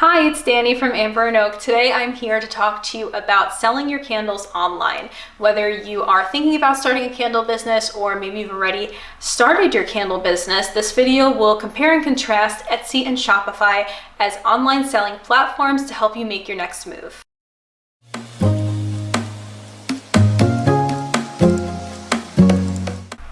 Hi, it's Danny from Amber and Oak. Today I'm here to talk to you about selling your candles online. Whether you are thinking about starting a candle business or maybe you've already started your candle business, this video will compare and contrast Etsy and Shopify as online selling platforms to help you make your next move.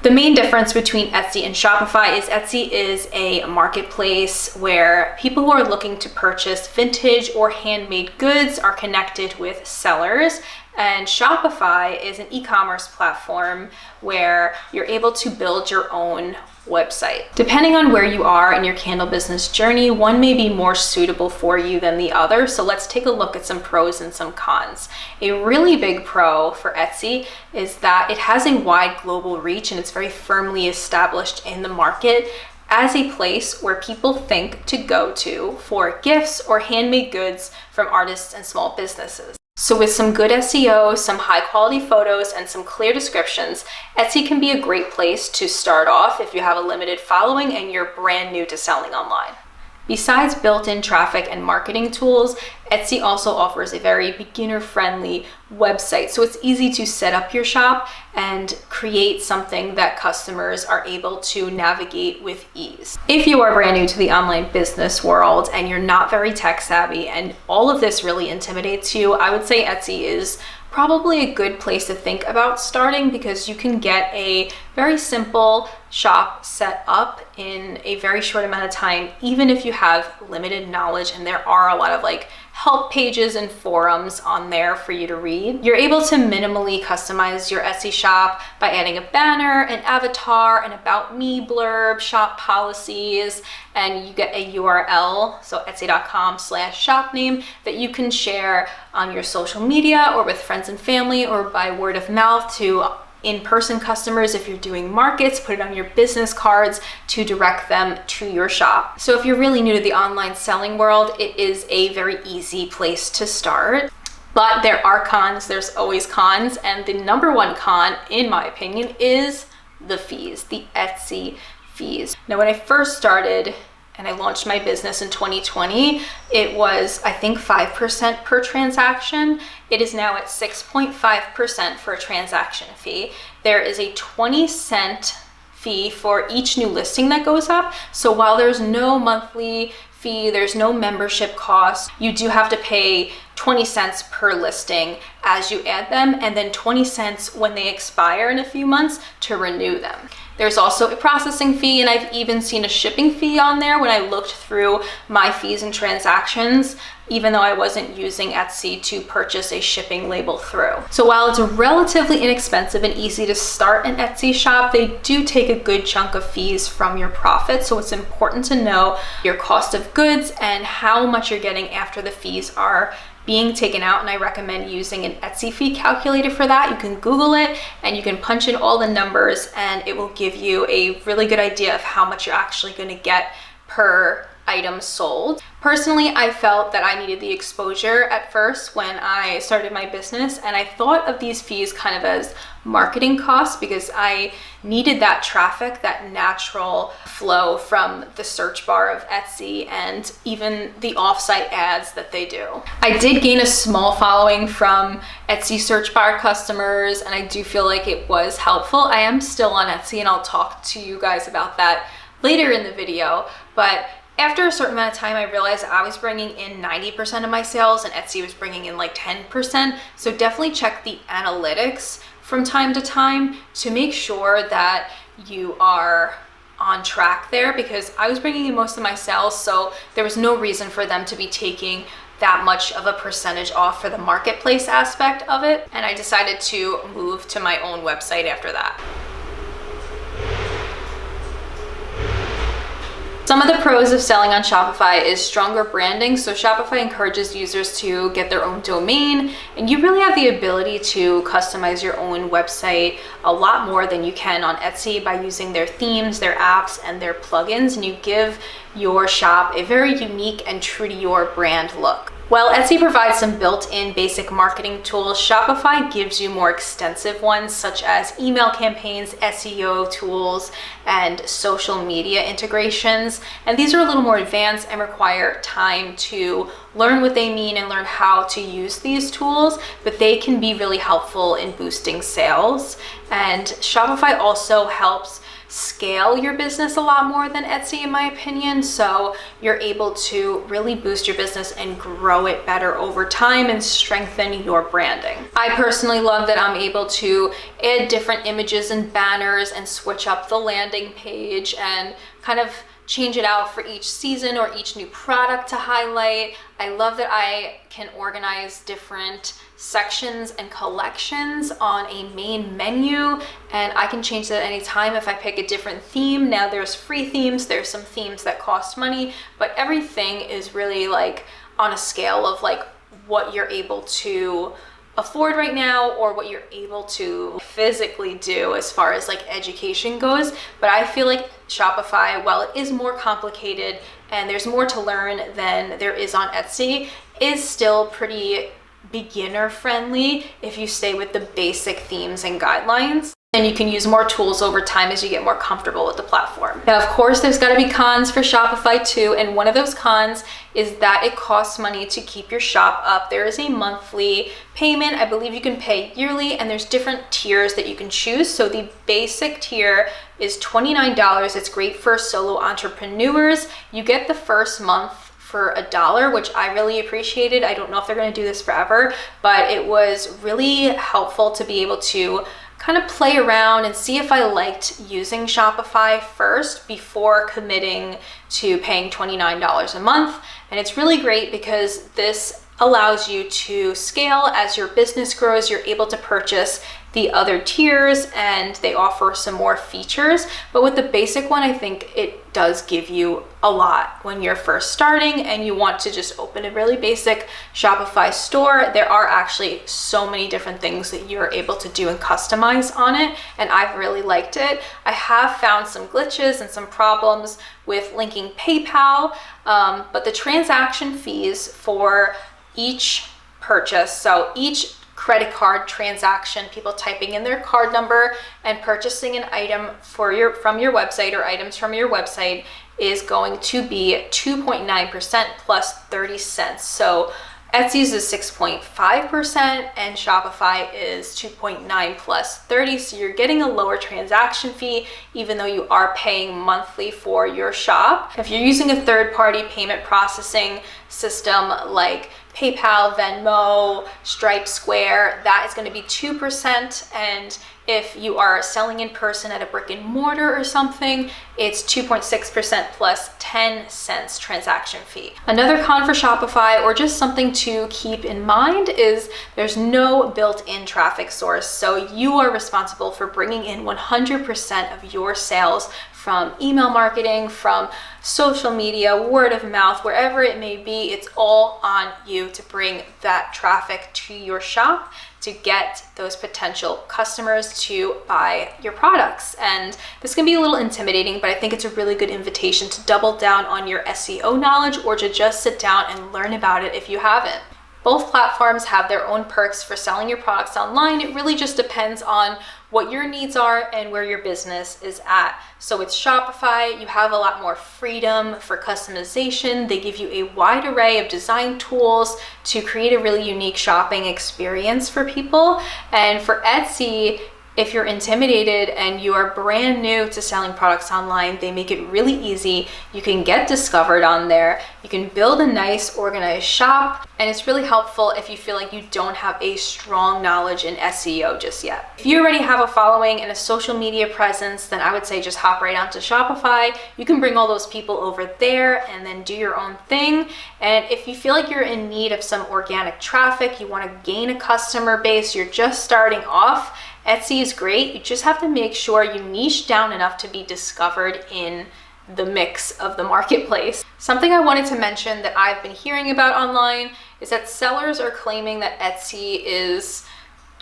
The main difference between Etsy and Shopify is Etsy is a marketplace where people who are looking to purchase vintage or handmade goods are connected with sellers, and Shopify is an e-commerce platform where you're able to build your own website. Depending on where you are in your candle business journey, one may be more suitable for you than the other. So let's take a look at some pros and some cons. A really big pro for Etsy is that it has a wide global reach and it's very firmly established in the market as a place where people think to go to for gifts or handmade goods from artists and small businesses. So with some good SEO, some high quality photos, and some clear descriptions, Etsy can be a great place to start off if you have a limited following and you're brand new to selling online. Besides built-in traffic and marketing tools, Etsy also offers a very beginner-friendly website. So it's easy to set up your shop and create something that customers are able to navigate with ease. If you are brand new to the online business world and you're not very tech savvy and all of this really intimidates you, I would say Etsy is probably a good place to think about starting because you can get a very simple shop set up in a very short amount of time, even if you have limited knowledge, and there are a lot of help pages and forums on there for you to read. You're able to minimally customize your Etsy shop by adding a banner, an avatar, an about me blurb, shop policies, and you get a URL, so etsy.com/shop name, that you can share on your social media or with friends and family or by word of mouth to in-person customers. If you're doing markets, put it on your business cards to direct them to your shop. So if you're really new to the online selling world, it is a very easy place to start. But there are cons, there's always cons, and the number one con, in my opinion, is the fees, the Etsy fees. Now, when I first started and I launched my business in 2020, it was, I think, 5% per transaction. It is now at 6.5% for a transaction fee. There is a 20-cent fee for each new listing that goes up. So while there's no monthly fee, there's no membership cost, you do have to pay 20 cents per listing as you add them, and then 20 cents when they expire in a few months to renew them. There's also a processing fee, and I've even seen a shipping fee on there when I looked through my fees and transactions, even though I wasn't using Etsy to purchase a shipping label through. So while it's relatively inexpensive and easy to start an Etsy shop, they do take a good chunk of fees from your profit. So it's important to know your cost of goods and how much you're getting after the fees are being taken out, and I recommend using an Etsy fee calculator for that. You can Google it and you can punch in all the numbers and it will give you a really good idea of how much you're actually going to get per item sold. Personally, I felt that I needed the exposure at first when I started my business, and I thought of these fees kind of as marketing costs because I needed that traffic, that natural flow from the search bar of Etsy and even the offsite ads that they do. I did gain a small following from Etsy search bar customers, and I do feel like it was helpful. I am still on Etsy and I'll talk to you guys about that later in the video, but after a certain amount of time, I realized I was bringing in 90% of my sales and Etsy was bringing in 10%. So definitely check the analytics from time to time to make sure that you are on track there, because I was bringing in most of my sales, so there was no reason for them to be taking that much of a percentage off for the marketplace aspect of it. And I decided to move to my own website after that. Some of the pros of selling on Shopify is stronger branding. So Shopify encourages users to get their own domain, and you really have the ability to customize your own website a lot more than you can on Etsy by using their themes, their apps, and their plugins, and you give your shop a very unique and true to your brand look. While Etsy provides some built-in basic marketing tools, Shopify gives you more extensive ones such as email campaigns, SEO tools, and social media integrations. And these are a little more advanced and require time to learn what they mean and learn how to use these tools, but they can be really helpful in boosting sales. And Shopify also helps scale your business a lot more than Etsy, in my opinion. So you're able to really boost your business and grow it better over time and strengthen your branding. I personally love that I'm able to add different images and banners and switch up the landing page and kind of change it out for each season or each new product to highlight. I love that I can organize different sections and collections on a main menu, and I can change that anytime if I pick a different theme. Now there's free themes, there's some themes that cost money, but everything is really like on a scale of like what you're able to afford right now or what you're able to physically do as far as like education goes. But I feel like Shopify, while it is more complicated and there's more to learn than there is on Etsy, is still pretty beginner friendly if you stay with the basic themes and guidelines. And you can use more tools over time as you get more comfortable with the platform. Now, of course, there's got to be cons for Shopify too. And one of those cons is that it costs money to keep your shop up. There is a monthly payment. I believe you can pay yearly, and there's different tiers that you can choose. So the basic tier is $29. It's great for solo entrepreneurs. You get the first month for $1, which I really appreciated. I don't know if they're going to do this forever, but it was really helpful to be able to kind of play around and see if I liked using Shopify first before committing to paying $29 a month. And it's really great because this allows you to scale as your business grows. You're able to purchase the other tiers and they offer some more features. But with the basic one, I think it does give you a lot when you're first starting and you want to just open a really basic Shopify store. There are actually so many different things that you're able to do and customize on it, and I've really liked it. I have found some glitches and some problems with linking PayPal, but the transaction fees for each purchase, so each credit card transaction, people typing in their card number and purchasing an item from your website or items from your website, is going to be 2.9% plus 30 cents. So Etsy's is 6.5% and Shopify is 2.9 plus 30. So you're getting a lower transaction fee, even though you are paying monthly for your shop. If you're using a third-party payment processing system like PayPal, Venmo, Stripe, Square, that is going to be 2%. And if you are selling in person at a brick and mortar or something, it's 2.6% plus 10 cents transaction fee. Another con for Shopify, or just something to keep in mind, is there's no built-in traffic source. So you are responsible for bringing in 100% of your sales from email marketing, from social media, word of mouth, wherever it may be. It's all on you to bring that traffic to your shop to get those potential customers to buy your products. And this can be a little intimidating, but I think it's a really good invitation to double down on your SEO knowledge or to just sit down and learn about it if you haven't. Both platforms have their own perks for selling your products online. It really just depends on what your needs are and where your business is at. So with Shopify, you have a lot more freedom for customization. They give you a wide array of design tools to create a really unique shopping experience for people. And for Etsy, if you're intimidated and you are brand new to selling products online, they make it really easy. You can get discovered on there. You can build a nice, organized shop. And it's really helpful if you feel like you don't have a strong knowledge in SEO just yet. If you already have a following and a social media presence, then I would say just hop right onto Shopify. You can bring all those people over there and then do your own thing. And if you feel like you're in need of some organic traffic, you want to gain a customer base, you're just starting off, Etsy is great. You just have to make sure you niche down enough to be discovered in the mix of the marketplace. Something I wanted to mention that I've been hearing about online is that sellers are claiming that Etsy is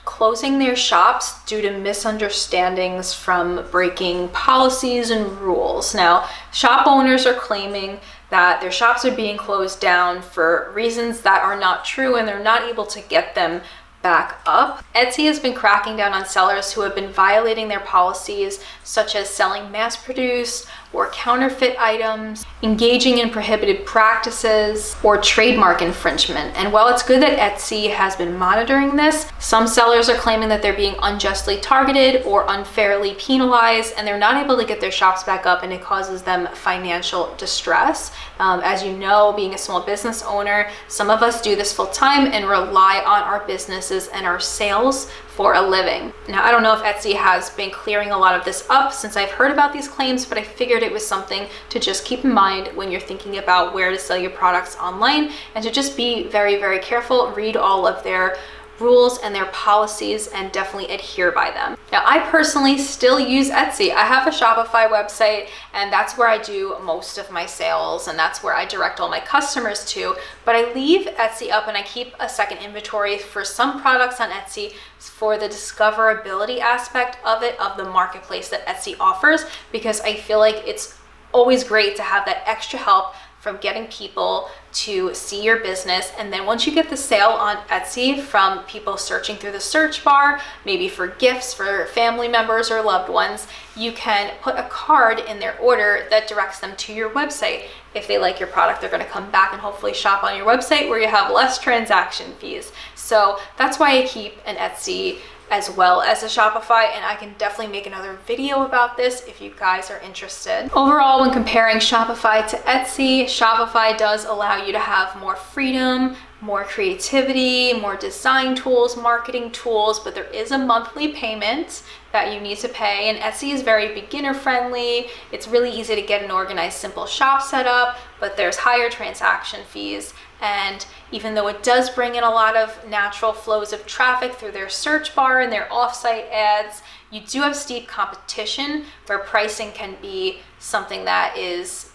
closing their shops due to misunderstandings from breaking policies and rules. Now, shop owners are claiming that their shops are being closed down for reasons that are not true, and they're not able to get them back up. Etsy has been cracking down on sellers who have been violating their policies, such as selling mass-produced or counterfeit items, engaging in prohibited practices, or trademark infringement. And while it's good that Etsy has been monitoring this, some sellers are claiming that they're being unjustly targeted or unfairly penalized, and they're not able to get their shops back up, and it causes them financial distress. As you know, being a small business owner, some of us do this full time and rely on our businesses and our sales for a living. Now, I don't know if Etsy has been clearing a lot of this up since I've heard about these claims, but I figured it was something to just keep in mind when you're thinking about where to sell your products online, and to just be very, very careful, read all of their rules and their policies, and definitely adhere by them. Now, I personally still use Etsy. I have a Shopify website, and that's where I do most of my sales, and that's where I direct all my customers to, but I leave Etsy up and I keep a second inventory for some products on Etsy for the discoverability aspect of it, of the marketplace that Etsy offers, because I feel like it's always great to have that extra help from getting people to see your business. And then once you get the sale on Etsy from people searching through the search bar, maybe for gifts for family members or loved ones, you can put a card in their order that directs them to your website. If they like your product, they're going to come back and hopefully shop on your website, where you have less transaction fees. So that's why I keep an Etsy as well as a Shopify, and I can definitely make another video about this if you guys are interested. Overall, when comparing Shopify to Etsy, Shopify does allow you to have more freedom, more creativity, more design tools, marketing tools, but there is a monthly payment that you need to pay, and Etsy is very beginner friendly. It's really easy to get an organized, simple shop set up, but there's higher transaction fees. And even though it does bring in a lot of natural flows of traffic through their search bar and their offsite ads, you do have steep competition where pricing can be something that is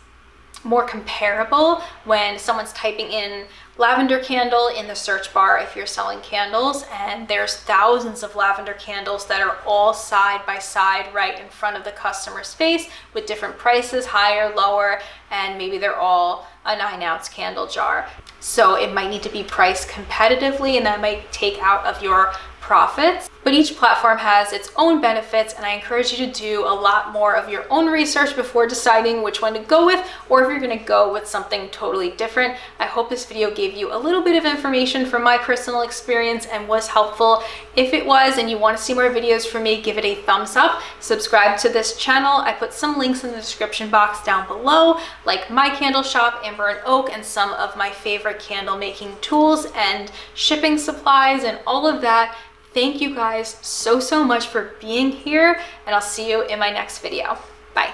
more comparable when someone's typing in lavender candle in the search bar if you're selling candles, and there's thousands of lavender candles that are all side by side right in front of the customer's face with different prices, higher, lower, and maybe they're all a 9-ounce candle jar. So it might need to be priced competitively, and that might take out of your profits. But each platform has its own benefits, and I encourage you to do a lot more of your own research before deciding which one to go with, or if you're going to go with something totally different. I hope this video gave you a little bit of information from my personal experience and was helpful. If it was and you want to see more videos from me, give it a thumbs up. Subscribe to this channel. I put some links in the description box down below, like my candle shop, Amber and Oak, and some of my favorite candle making tools and shipping supplies and all of that. Thank you guys so much for being here, and I'll see you in my next video. Bye.